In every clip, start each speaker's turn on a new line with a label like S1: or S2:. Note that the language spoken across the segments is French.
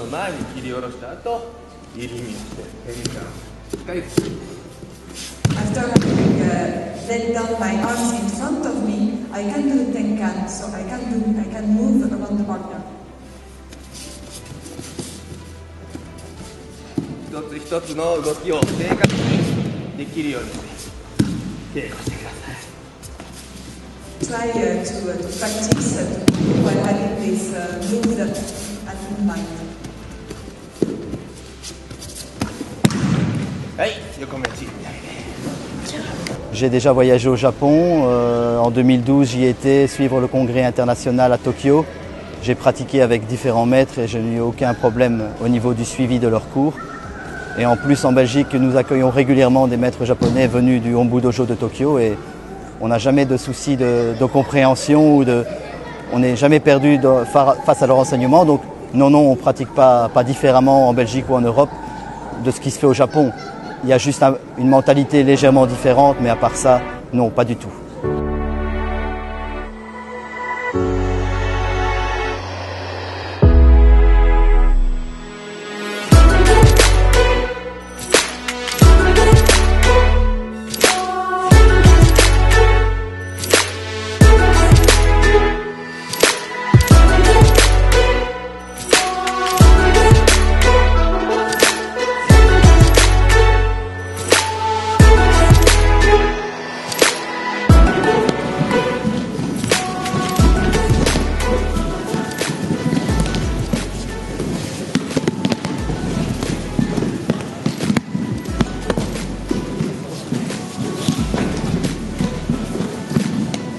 S1: 前に切り下ろした後入り身をして天からしっかり振る。
S2: After having laid down my arms in front of me, I can do tenkan, so I can move around the partner.
S1: 一つ一つの動きを正確にできるように稽古してください。
S2: Try to practice while having this move at mind.
S1: はい、横目打ち。
S3: J'ai déjà voyagé au Japon. En 2012, j'y étais suivre le congrès international à Tokyo. J'ai pratiqué avec différents maîtres et je n'ai eu aucun problème au niveau du suivi de leurs cours. Et en plus, en Belgique, nous accueillons régulièrement des maîtres japonais venus du Hombu Dojo de Tokyo et on n'a jamais de souci de compréhension ou on n'est jamais perdu face à leur enseignement. Donc non, on ne pratique pas différemment en Belgique ou en Europe de ce qui se fait au Japon. Il y a juste une mentalité légèrement différente, mais à part ça, non, pas du tout.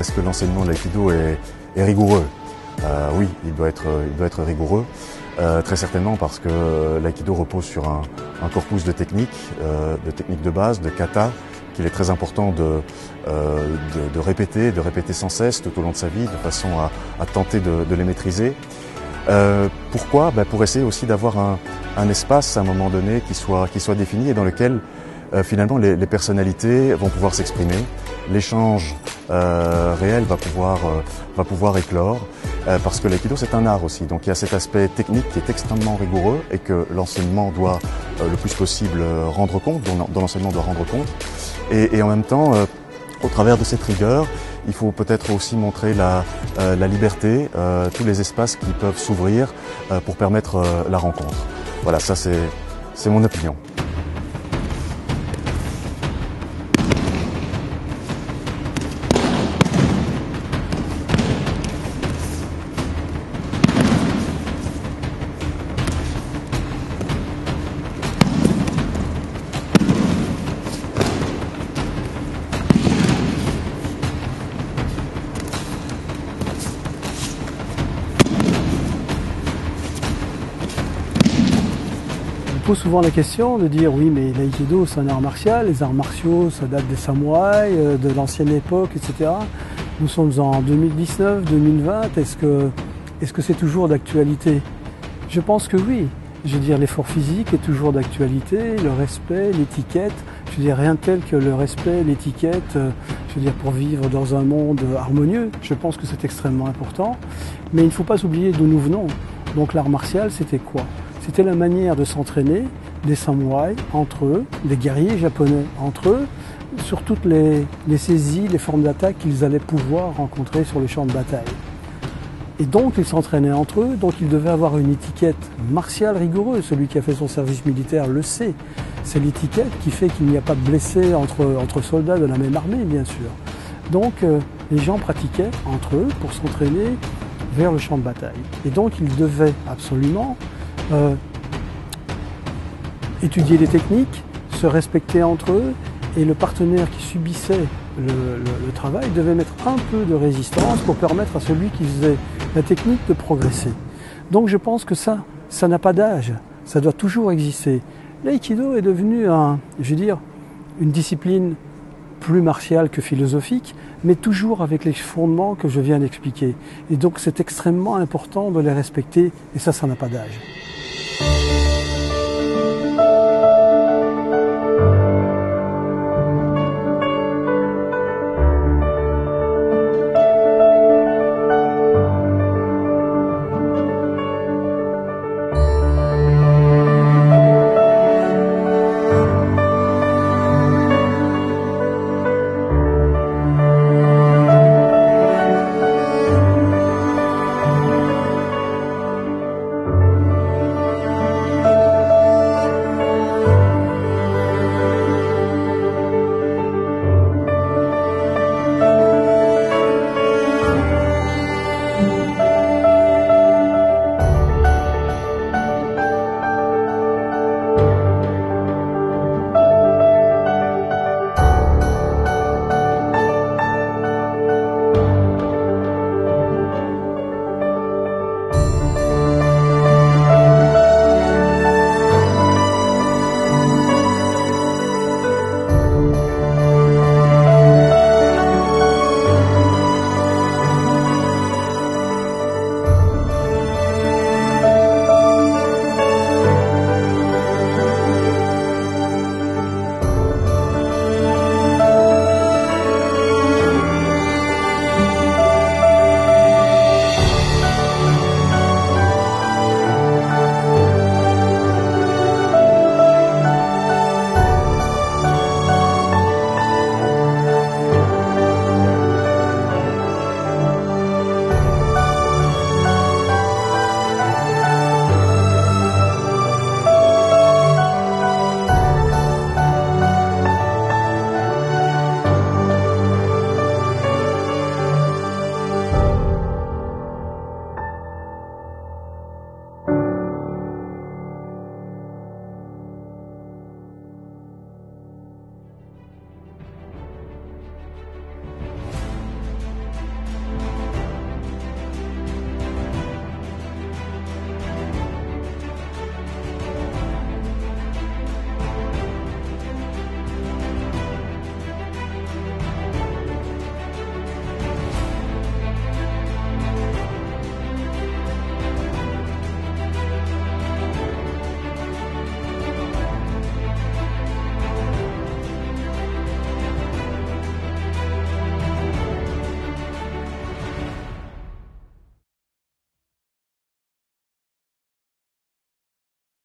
S4: Est-ce que l'enseignement de l'aïkido est rigoureux? Oui, il doit être rigoureux, très certainement parce que l'aïkido repose sur un corpus de techniques de base, de kata, qu'il est très important de répéter sans cesse tout au long de sa vie, de façon à tenter de les maîtriser. Pourquoi? Pour essayer aussi d'avoir un espace à un moment donné qui soit défini et dans lequel finalement les personnalités vont pouvoir s'exprimer, l'échange réel va pouvoir éclore, parce que l'aïkido c'est un art aussi, donc il y a cet aspect technique qui est extrêmement rigoureux et que l'enseignement doit le plus possible rendre compte, dont l'enseignement doit rendre compte, et en même temps, au travers de cette rigueur, il faut peut-être aussi montrer la liberté, tous les espaces qui peuvent s'ouvrir pour permettre la rencontre. Voilà, ça c'est mon opinion.
S5: On pose souvent la question de dire oui mais l'aïkido c'est un art martial, les arts martiaux ça date des samouraïs, de l'ancienne époque, etc. Nous sommes en 2019, 2020, est-ce que c'est toujours d'actualité? Je pense que oui. Je veux dire l'effort physique est toujours d'actualité, le respect, l'étiquette, je veux dire rien de tel que le respect, l'étiquette, je veux dire pour vivre dans un monde harmonieux, je pense que c'est extrêmement important. Mais il ne faut pas oublier d'où nous venons. Donc l'art martial c'était quoi? C'était la manière de s'entraîner des samouraïs entre eux, des guerriers japonais entre eux, sur toutes les saisies, les formes d'attaque qu'ils allaient pouvoir rencontrer sur le champ de bataille. Et donc ils s'entraînaient entre eux, donc ils devaient avoir une étiquette martiale rigoureuse. Celui qui a fait son service militaire le sait. C'est l'étiquette qui fait qu'il n'y a pas de blessés entre soldats de la même armée, bien sûr. Donc les gens pratiquaient entre eux pour s'entraîner vers le champ de bataille. Et donc ils devaient absolument étudier les techniques, se respecter entre eux, et le partenaire qui subissait le travail devait mettre un peu de résistance pour permettre à celui qui faisait la technique de progresser. Donc je pense que ça n'a pas d'âge, ça doit toujours exister. L'aïkido est devenu une discipline plus martiale que philosophique, mais toujours avec les fondements que je viens d'expliquer. Et donc c'est extrêmement important de les respecter, et ça n'a pas d'âge.